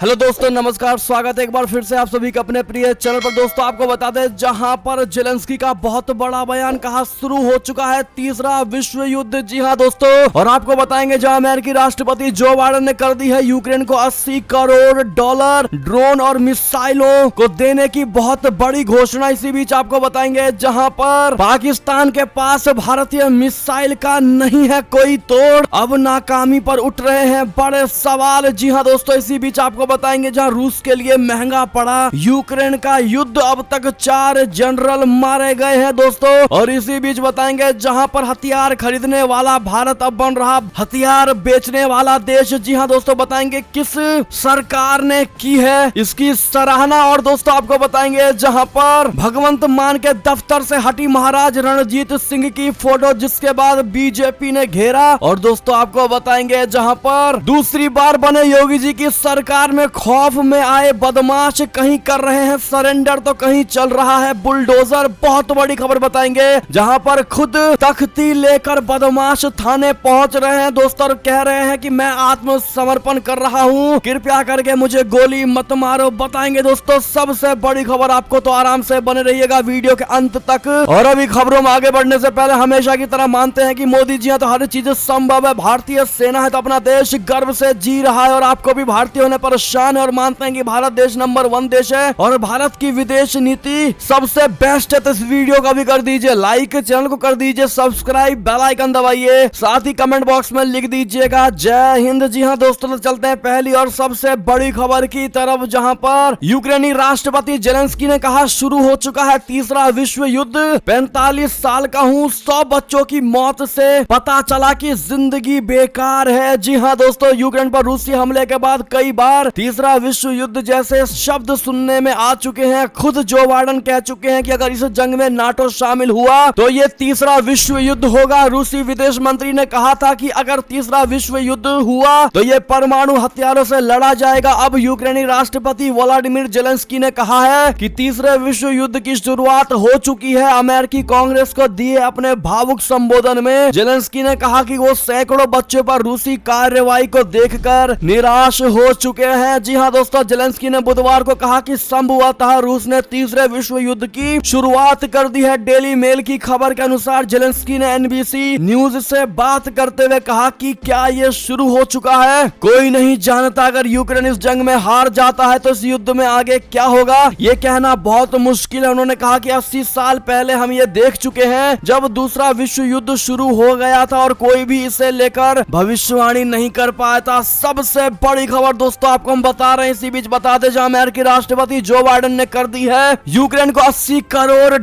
Hello दोस्तों, नमस्कार। स्वागत है एक बार फिर से आप सभी का अपने प्रिय चैनल पर। दोस्तों आपको बता दें, जहां पर जेलेंस्की का बहुत बड़ा बयान कहा शुरू हो चुका है तीसरा विश्व युद्ध। जी हां दोस्तों, और आपको बताएंगे जहां अमेरिकी राष्ट्रपति जो बाइडेन ने कर दी है यूक्रेन को $80 करोड़ ड्रोन और मिसाइलों को देने की बहुत बड़ी घोषणा। इसी बीच आपको बताएंगे जहां पर पाकिस्तान के पास भारतीय मिसाइल का नहीं है कोई तोड़, अब नाकामी पर उठ रहे हैं बड़े सवाल। जी हाँ दोस्तों, इसी बीच आपको बताएंगे जहां रूस के लिए महंगा पड़ा यूक्रेन का युद्ध, अब तक 4 जनरल मारे गए हैं दोस्तों। और इसी बीच बताएंगे जहां पर हथियार खरीदने वाला भारत अब बन रहा हथियार बेचने वाला देश। जी हां दोस्तों, बताएंगे किस सरकार ने की है इसकी सराहना। और दोस्तों आपको बताएंगे जहां पर भगवंत मान के दफ्तर से हटी महाराज रणजीत सिंह की फोटो, जिसके बाद बीजेपी ने घेरा। और दोस्तों आपको बताएंगे जहां पर दूसरी बार बने योगी जी की सरकार में खौफ में आए बदमाश कहीं कर रहे हैं सरेंडर तो कहीं चल रहा है बुलडोजर। बहुत बड़ी खबर बताएंगे जहां पर खुद तख्ती लेकर बदमाश थाने पहुंच रहे हैं दोस्तों, और कह रहे हैं कि मैं आत्मसमर्पण कर रहा हूं, कृपया करके मुझे गोली मत मारो। बताएंगे दोस्तों सबसे बड़ी खबर आपको, तो आराम से बने रहिएगा वीडियो के अंत तक। और अभी खबरों में आगे बढ़ने से पहले हमेशा की तरह मानते हैं कि मोदी जी हैं तो हर चीज संभव है, भारतीय सेना है तो अपना देश गर्व से जी रहा है, और आपको भी भारतीय होने पर शान है। और मानते हैं कि भारत देश नंबर 1 देश है और भारत की विदेश नीति सबसे बेस्ट है। तो इस वीडियो का भी कर दीजिए लाइक, चैनल को कर दीजिए सब्सक्राइब, बेल आइकन दबाइए, साथ ही कमेंट बॉक्स में लिख दीजिएगा जय हिंद। जी हाँ दोस्तों, तो चलते हैं पहली और सबसे बड़ी खबर की तरफ, जहां पर यूक्रेनी राष्ट्रपति जेलेंस्की ने कहा शुरू हो चुका है तीसरा विश्व युद्ध। 45 साल का हूँ, 100 बच्चों की मौत से पता चला कि जिंदगी बेकार है। जी हाँ दोस्तों, यूक्रेन पर रूसी हमले के बाद कई बार तीसरा विश्व युद्ध जैसे शब्द सुनने में आ चुके हैं। खुद जो बाइडेन कह चुके हैं कि अगर इस जंग में नाटो शामिल हुआ तो ये तीसरा विश्व युद्ध होगा। रूसी विदेश मंत्री ने कहा था कि अगर तीसरा विश्व युद्ध हुआ तो ये परमाणु हथियारों से लड़ा जाएगा। अब यूक्रेनी राष्ट्रपति व्लादिमीर जेलेंस्की ने कहा है कि तीसरे विश्व युद्ध की शुरुआत हो चुकी है। अमेरिकी कांग्रेस को दिए अपने भावुक संबोधन में जेलेंस्की ने कहा कि वो सैकड़ों बच्चों पर रूसी कार्रवाई को देखकर निराश हो चुके हैं। जी हाँ दोस्तों, जेलेंस्की ने बुधवार को कहा कि संभवतः रूस ने तीसरे विश्व युद्ध की शुरुआत कर दी है। डेली मेल की खबर के अनुसार जेलेंस्की ने एनबीसी न्यूज से बात करते हुए कहा कि क्या ये शुरू हो चुका है, कोई नहीं जानता। अगर यूक्रेन इस जंग में हार जाता है तो इस युद्ध में आगे क्या होगा ये कहना बहुत मुश्किल है। उन्होंने कहा कि 80 साल पहले हम ये देख चुके हैं जब दूसरा विश्व युद्ध शुरू हो गया था और कोई भी इसे लेकर भविष्यवाणी नहीं कर पाया था। सबसे बड़ी खबर दोस्तों आपको हम बता रहे हैं, इसी बीच बता दें जहां अमेरिकी राष्ट्रपति जो बाइडेन ने कर दी है यूक्रेन को $80 करोड़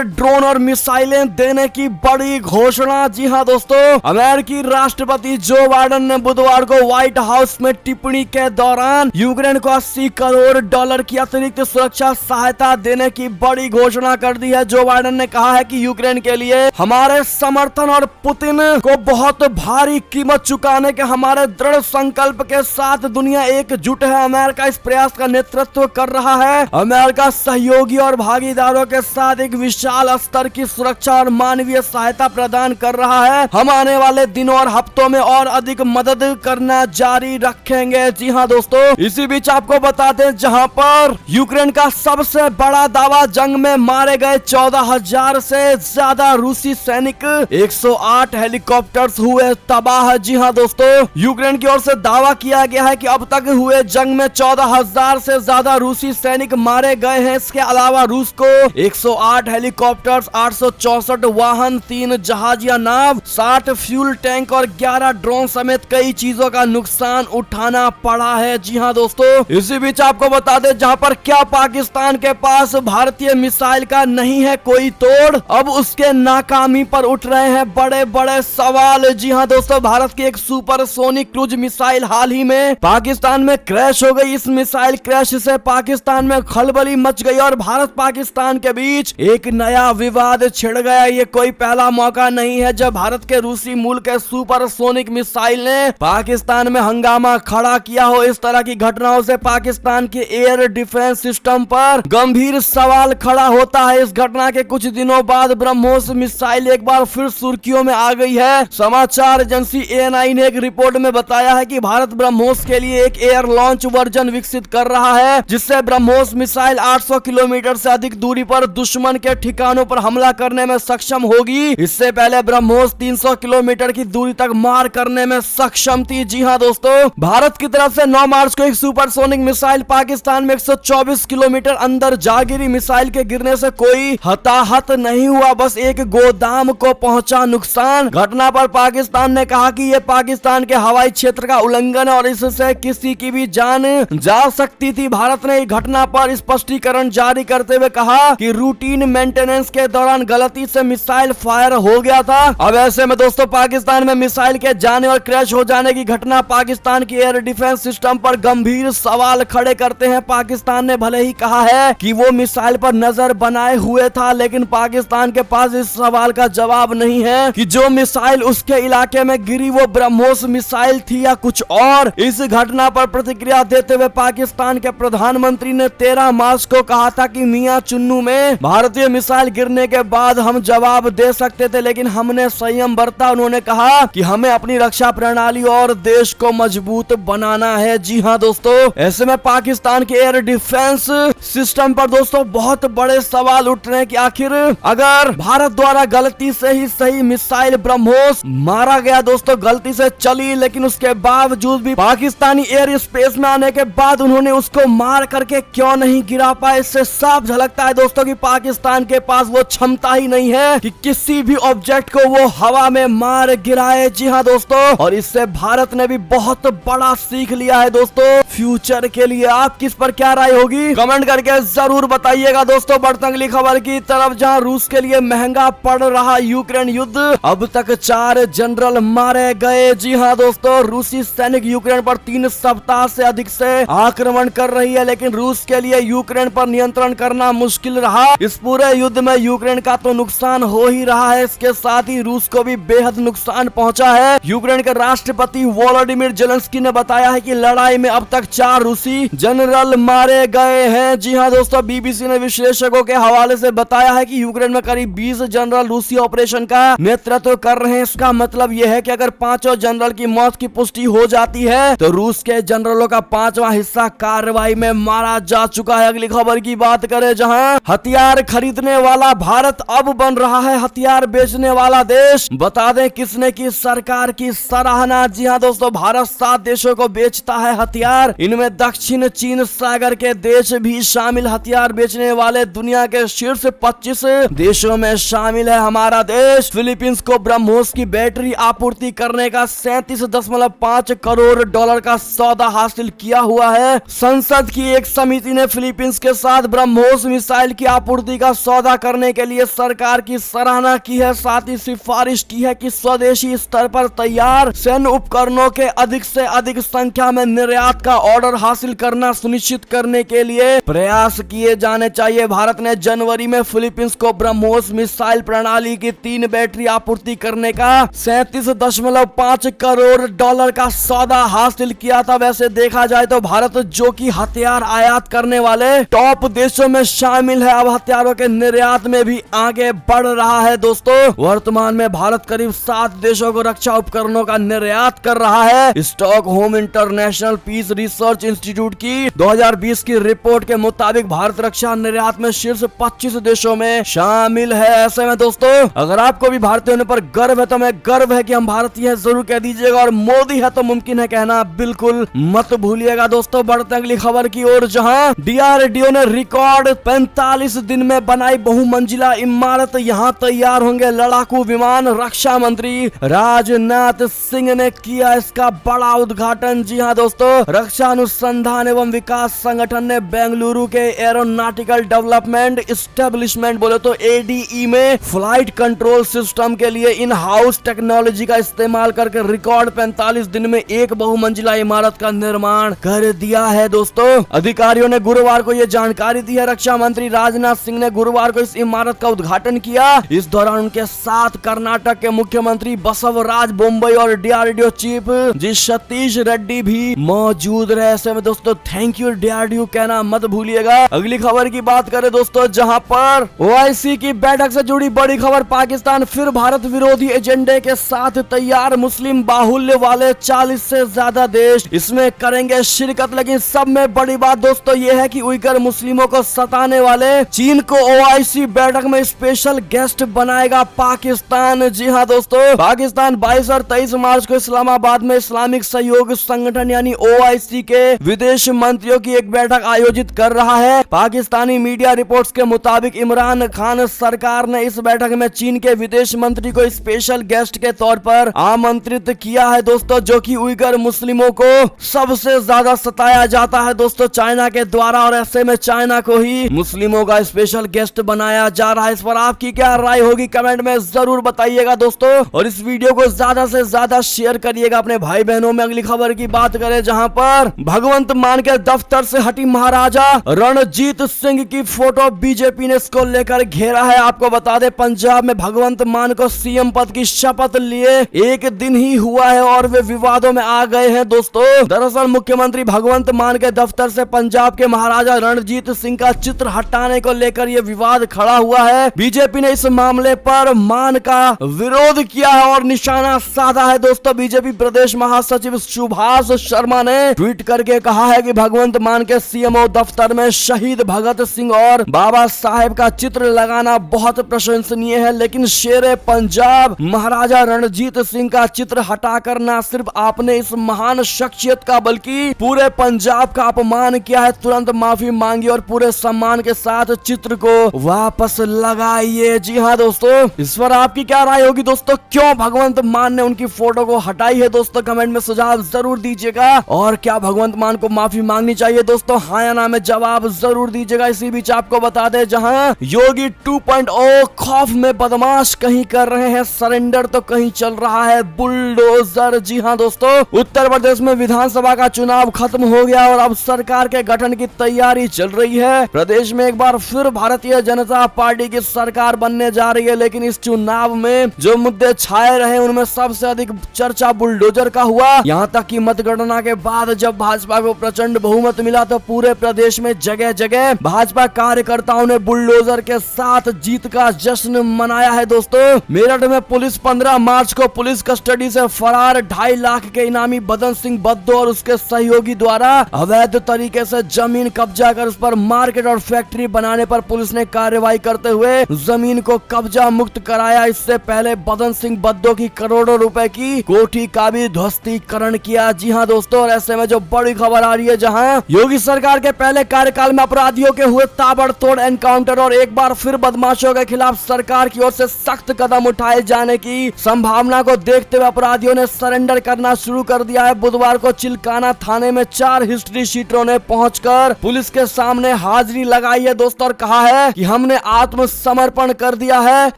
ड्रोन और मिसाइलें देने की बड़ी घोषणा। जी हां दोस्तों, अमेरिकी राष्ट्रपति जो बाइडेन ने बुधवार को व्हाइट हाउस में टिप्पणी के दौरान यूक्रेन को $80 करोड़ की अतिरिक्त सुरक्षा सहायता देने की बड़ी घोषणा कर दी है। जो बाइडेन ने कहा है कि यूक्रेन के लिए हमारे समर्थन और पुतिन को बहुत भारी कीमत चुकाने के हमारे दृढ़ संकल्प के साथ दुनिया एकजुट है। अमेरिका इस प्रयास का नेतृत्व कर रहा है। अमेरिका सहयोगी और भागीदारों के साथ एक विशाल स्तर की सुरक्षा और मानवीय सहायता प्रदान कर रहा है। हम आने वाले दिनों और हफ्तों में और अधिक मदद करना जारी रखेंगे। जी हाँ दोस्तों, इसी बीच आपको बता दें जहां पर यूक्रेन का सबसे बड़ा दावा, जंग में मारे गए 14,000 से ज्यादा रूसी सैनिक, 108 हेलीकॉप्टर्स हुए तबाह। जी हाँ दोस्तों, यूक्रेन की ओर से दावा किया गया है कि अब तक हुए जंग में 14,000 से ज्यादा रूसी सैनिक मारे गए हैं। इसके अलावा रूस को 108 हेलीकॉप्टर्स, 864 वाहन, 3 जहाजिया नाव, 60 फ्यूल टैंक और 11 ड्रोन समेत कई चीजों का नुकसान उठाना पड़ा है। जी हाँ दोस्तों, इसी बीच आपको बता दें जहां पर क्या पाकिस्तान के पास भारतीय मिसाइल का नहीं है कोई तोड़, अब उसके नाकामी पर उठ रहे हैं बड़े बड़े सवाल। जी हाँ दोस्तों, भारत की एक सुपरसोनिक क्रूज मिसाइल हाल ही में पाकिस्तान में क्रैश हो गई। इस मिसाइल क्रैश से पाकिस्तान में खलबली मच गई और भारत पाकिस्तान के बीच एक नया विवाद छिड़ गया। ये कोई पहला मौका नहीं है जब भारत के रूसी मूल के सुपरसोनिक मिसाइल ने पाकिस्तान में हंगामा खड़ा किया हो। इस तरह की घटनाओं से पाकिस्तान के एयर डिफेंस सिस्टम पर गंभीर सवाल खड़ा होता है। इस घटना के कुछ दिनों बाद ब्रह्मोस मिसाइल एक बार फिर सुर्खियों में आ गई है। समाचार एजेंसी ANI ने एक रिपोर्ट में बताया है कि भारत ब्रह्मोस के लिए एक एयर लॉन्च वर्जन विकसित कर रहा है, जिससे ब्रह्मोस मिसाइल 800 किलोमीटर से अधिक दूरी पर दुश्मन के ठिकानों पर हमला करने में सक्षम होगी। इससे पहले ब्रह्मोस 300 किलोमीटर की दूरी तक मार करने में सक्षम थी। जी हाँ दोस्तों, भारत की तरफ से 9 मार्च को एक सुपरसोनिक मिसाइल पाकिस्तान में 124 किलोमीटर अंदर जा गिरी। मिसाइल के गिरने से कोई हताहत नहीं हुआ, बस एक गोदाम को पहुंचा नुकसान। घटना पर पाकिस्तान ने कहा कि यह पाकिस्तान के हवाई क्षेत्र का उल्लंघन है और इससे किसी की भी जान जा सकती थी। भारत ने घटना पर स्पष्टीकरण जारी करते हुए कहा कि रूटीन मेंटेनेंस के दौरान गलती से मिसाइल फायर हो गया था। अब ऐसे में दोस्तों, पाकिस्तान में मिसाइल के जाने और क्रैश हो जाने की घटना पाकिस्तान की एयर डिफेंस सिस्टम पर गंभीर सवाल खड़े करते हैं। पाकिस्तान ने भले ही कहा है कि वो मिसाइल पर नजर बनाए हुए था, लेकिन पाकिस्तान के पास इस सवाल का जवाब नहीं है कि जो मिसाइल उसके इलाके में गिरी वो ब्रह्मोस मिसाइल थी या कुछ और। इस घटना पर प्रतिक्रिया देते हुए पाकिस्तान के प्रधानमंत्री ने 13 मार्च को कहा था कि मियां चुन्नू में भारतीय मिसाइल गिरने के बाद हम जवाब दे सकते थे, लेकिन हमने संयम बरता। उन्होंने कहा कि हमें अपनी रक्षा प्रणाली और देश को मजबूत बनाना है। जी हाँ दोस्तों, ऐसे में पाकिस्तान के एयर डिफेंस सिस्टम पर दोस्तों बहुत बड़े सवाल उठ रहे हैं कि आखिर अगर भारत द्वारा गलती से ही सही मिसाइल ब्रह्मोस मारा गया, दोस्तों गलती से चली, लेकिन उसके बावजूद भी पाकिस्तानी एयर स्पेस में आने के बाद उन्होंने उसको मार करके क्यों नहीं गिरा पाए। इससे साफ झलकता है दोस्तों कि पाकिस्तान के पास वो क्षमता ही नहीं है कि किसी भी ऑब्जेक्ट को वो हवा में मार गिराए। जी हाँ दोस्तों, और इससे भारत ने भी बहुत बड़ा सीख लिया है दोस्तों फ्यूचर के लिए। आप किस पर क्या राय होगी कमेंट करके जरूर बताइएगा। दोस्तों बढ़ते अगली खबर की तरफ, जहां रूस के लिए महंगा पड़ रहा यूक्रेन युद्ध, अब तक 4 जनरल मारे गए। जी हाँ दोस्तों, रूसी सैनिक यूक्रेन पर 3 सप्ताह से अधिक से आक्रमण कर रही है, लेकिन रूस के लिए यूक्रेन पर नियंत्रण करना मुश्किल रहा। इस पूरे युद्ध में यूक्रेन का तो नुकसान हो ही रहा है, इसके साथ ही रूस को भी बेहद नुकसान पहुंचा है। यूक्रेन के राष्ट्रपति वोलोडिमिर जेलेंस्की ने बताया है कि लड़ाई में अब तक 4 रूसी जनरल मारे गए हैं। जी हाँ दोस्तों, बीबीसी ने विशेषज्ञों के हवाले से बताया है कि यूक्रेन में करीब 20 जनरल रूसी ऑपरेशन का नेतृत्व कर रहे हैं। इसका मतलब यह है कि अगर 5 जनरल की मौत की पुष्टि हो जाती है तो रूस के जनरलों का 5वां हिस्सा कार्रवाई में मारा जा चुका है। अगली खबर की बात करें, जहां हथियार खरीदने वाला भारत अब बन रहा है हथियार बेचने वाला देश। बता दें किसने की सरकार की सराहना। जी हाँ दोस्तों, भारत 7 देशों को बेचता है हथियार, इनमें दक्षिण चीन सागर के देश भी शामिल। हथियार बेचने वाले दुनिया के शीर्ष 25 देशों में शामिल है हमारा देश। फिलीपींस को ब्रह्मोस की बैटरी आपूर्ति करने का 37.5 करोड़ डॉलर का सौदा हासिल किया हुआ है। संसद की एक समिति ने फिलीपींस के साथ ब्रह्मोस मिसाइल की आपूर्ति का सौदा करने के लिए सरकार की सराहना की है। साथ ही सिफारिश की है कि स्वदेशी स्तर पर तैयार सैन्य उपकरणों के अधिक से अधिक संख्या में निर्यात का ऑर्डर हासिल करना सुनिश्चित करने के लिए प्रयास किए जाने चाहिए। भारत ने जनवरी में फिलीपींस को ब्रह्मोस मिसाइल प्रणाली की 3 बैटरी आपूर्ति करने का 37.5 करोड़ डॉलर का सौदा हासिल किया था। वैसे देखा जाए तो भारत, जो कि हथियार आयात करने वाले टॉप देशों में शामिल है, अब हथियारों के निर्यात में भी आगे बढ़ रहा है। दोस्तों वर्तमान में भारत करीब 7 देशों को रक्षा उपकरणों का निर्यात कर रहा है। Stockholm International Peace Research Institute की 2020 की रिपोर्ट के मुताबिक भारत रक्षा निर्यात में शीर्ष 25 देशों में शामिल है। ऐसे में दोस्तों अगर आपको भी भारतीय होने पर गर्व है तो हमें गर्व है कि हम भारतीय हैं, जरूर कह दीजिएगा, और मोदी है तो मुमकिन है कहना बिल्कुल मत भूलिएगा। दोस्तों बढ़ते अगली खबर की ओर, जहां डीआरडीओ ने रिकॉर्ड 45 दिन में बनाई बहुमंजिला इमारत, यहां तैयार होंगे लड़ाकू विमान। रक्षा मंत्री राजनाथ सिंह ने किया इसका बड़ा उद्घाटन। जी हां दोस्तों, रक्षा अनुसंधान एवं विकास संगठन ने बेंगलुरु के एरोनॉटिकल डेवलपमेंट एस्टेब्लिशमेंट बोले तो एडीई में फ्लाइट कंट्रोल सिस्टम के लिए इन हाउस टेक्नोलॉजी का इस्तेमाल करके रिकॉर्ड 45 दिन में एक बहुमंजिला इमारत का निर्माण कर दिया है। दोस्तों अधिकारियों ने गुरुवार को यह जानकारी दी है। रक्षा मंत्री राजनाथ सिंह ने गुरुवार को इस इमारत का उद्घाटन किया। इस दौरान उनके साथ कर्नाटक के मुख्यमंत्री बसवराज बोम्बई और डीआरडीओ चीफ जी सतीश रेड्डी भी मौजूद रहे। ऐसे में दोस्तों थैंक यू डीआरडीओ कहना मत भूलिएगा। अगली खबर की बात करें दोस्तों, जहां पर ओआईसी की बैठक से जुड़ी बड़ी खबर, पाकिस्तान फिर भारत विरोधी एजेंडे के साथ तैयार। मुस्लिम बाहुल्य वाले 40 से ज्यादा देश, इसमें करेंगे शिरकत। लेकिन सब में बड़ी बात दोस्तों ये है कि उइगर मुस्लिमों को सताने वाले चीन को ओआईसी बैठक में स्पेशल गेस्ट बनाएगा पाकिस्तान। जी हाँ दोस्तों, पाकिस्तान 22 और 23 मार्च को इस्लामाबाद में इस्लामिक सहयोग संगठन यानी ओआईसी के विदेश मंत्रियों की एक बैठक आयोजित कर रहा है। पाकिस्तानी मीडिया रिपोर्ट्स के मुताबिक इमरान खान सरकार ने इस बैठक में चीन के विदेश मंत्री को स्पेशल गेस्ट के तौर पर आमंत्रित किया है दोस्तों, जो कि उइगर मुस्लिमों को सबसे ज्यादा सताया जाता है दोस्तों चाइना के द्वारा, और ऐसे में चाइना को ही मुस्लिमों का स्पेशल गेस्ट बनाया जा रहा है। इस पर आपकी क्या राय होगी कमेंट में जरूर बताइएगा दोस्तों, और इस वीडियो को ज्यादा से ज्यादा शेयर करिएगा अपने भाई बहनों में। अगली खबर की बात करें जहां पर भगवंत मान के दफ्तर से हटी महाराजा रणजीत सिंह की फोटो बीजेपी ने इसको लेकर घेरा है। आपको बता दें पंजाब में भगवंत मान को सीएम पद की शपथ लिए एक दिन ही हुआ है और वे विवादों में आ गए हैं दोस्तों। दरअसल मुख्यमंत्री भगवंत मान के दफ्तर से पंजाब के महाराजा रणजीत सिंह का चित्र हटाने को लेकर यह विवाद खड़ा हुआ है। बीजेपी ने इस मामले पर मान का विरोध किया है और निशाना साधा है दोस्तों। बीजेपी प्रदेश महासचिव सुभाष शर्मा ने ट्वीट करके कहा है कि भगवंत मान के सीएमओ दफ्तर में शहीद भगत सिंह और बाबा साहेब का चित्र लगाना बहुत प्रशंसनीय है, लेकिन शेरे पंजाब महाराजा रणजीत सिंह का चित्र हटाकर न सिर्फ आपने इस महान शख्सियत का बल्कि पूरे पंजाब का अपमान किया है। तुरंत माफी मांगी और पूरे सम्मान के साथ चित्र को वापस लगाइए। जी हाँ दोस्तों, इस पर आपकी क्या राय होगी दोस्तों, क्यों भगवंत मान ने उनकी फोटो को हटाई है दोस्तों, कमेंट में सुझाव जरूर दीजिएगा। और क्या भगवंत मान को माफी मांगनी चाहिए दोस्तों, हाँ या ना में जवाब जरूर दीजिएगा। इसी बीच आपको बता दें जहां योगी 2.0 खौफ में बदमाश कहीं कर रहे हैं सरेंडर तो कहीं चल रहा है बुलडोजर। जी हाँ दोस्तों, उत्तर प्रदेश में विधानसभा का चुनाव खत्म हो गया और अब सरकार के गठन की तैयारी चल रही है। प्रदेश में एक बार फिर भारतीय जनता पार्टी की सरकार बनने जा रही है, लेकिन इस चुनाव में जो मुद्दे छाए रहे उनमें सबसे अधिक चर्चा बुलडोजर का हुआ। यहाँ तक कि मतगणना के बाद जब भाजपा को प्रचंड बहुमत मिला तो पूरे प्रदेश में जगह जगह भाजपा कार्यकर्ताओं ने बुलडोजर के साथ जीत का जश्न मनाया है दोस्तों। मेरठ में पुलिस 15 मार्च को पुलिस कस्टडी से फरार 2.5 लाख के इनामी बदन सिंह बद्दो और उसके सहयोगी द्वारा अवैध तरीके से जमीन कब्जा कर उस पर मार्केट और फैक्ट्री बनाने पर पुलिस ने कार्रवाई करते हुए जमीन को कब्जा मुक्त कराया। इससे पहले बदन सिंह बद्दो की करोड़ों रुपए की कोठी का भी ध्वस्तीकरण किया। जी हाँ दोस्तों, और ऐसे में जो बड़ी खबर आ रही है जहां योगी सरकार के पहले कार्यकाल में अपराधियों के हुए ताबड़तोड़ एनकाउंटर और एक बार फिर बदमाशों के खिलाफ सरकार की ओर से सख्त कदम उठाए जाने की संभावना को देखते हुए अपराधियों ने सरेंडर करना शुरू कर दिया है। बुधवार को चिलकाना थाने में 4 हिस्ट्री शीटरों ने पहुंचकर पुलिस के सामने हाजिरी लगाई है दोस्तों और कहा है कि हमने आत्मसमर्पण कर दिया है,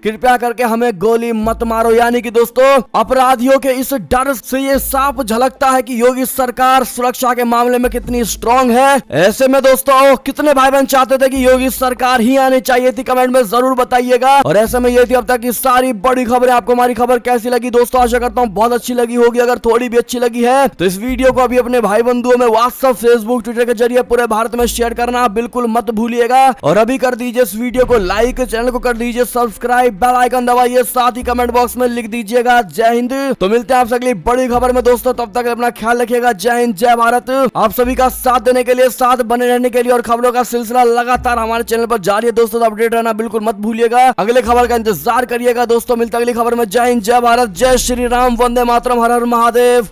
कृपया करके हमें गोली मत मारो। यानी कि दोस्तों अपराधियों के इस डर से ये साफ झलकता है कि योगी सरकार सुरक्षा के मामले में कितनी स्ट्रांग है। ऐसे में दोस्तों कितने भाई बहन चाहते थे कि योगी सरकार ही आनी चाहिए थी, कमेंट में जरूर बताइएगा। और ऐसे में ये थी अब तक की सारी बड़ी खबरें। आपको हमारी खबर कैसी लगी दोस्तों, आशा करता हूँ बहुत अच्छी लगी होगी। अगर थोड़ी भी अच्छी लगी है तो इस वीडियो को अभी अपने भाई बंधुओं में व्हाट्सएप, फेसबुक, ट्विटर के जरिए पूरे भारत में शेयर करना बिल्कुल मत भूलिएगा। और अभी कर दीजिए इस वीडियो को लाइक, चैनल को कर दीजिए सब्सक्राइब, बेल आइकन दबाइए, साथ ही कमेंट बॉक्स में लिख दीजिएगा जय हिंद। तो मिलते हैं आपसे अगली बड़ी खबर में दोस्तों, तब तक अपना ख्याल रखिएगा। जय हिंद, जय भारत। आप सभी का साथ देने के लिए, साथ बने रहने के लिए और खबरों का सिलसिला लगातार हमारे चैनल पर जारी है दोस्तों, तो अपडेट रहना बिल्कुल मत भूलिएगा। अगले खबर का इंतजार करिएगा दोस्तों। मिलते अगली खबर में। जय हिंद, जय भारत, जय श्री राम, वंदे मातरम, हर हर महादेव।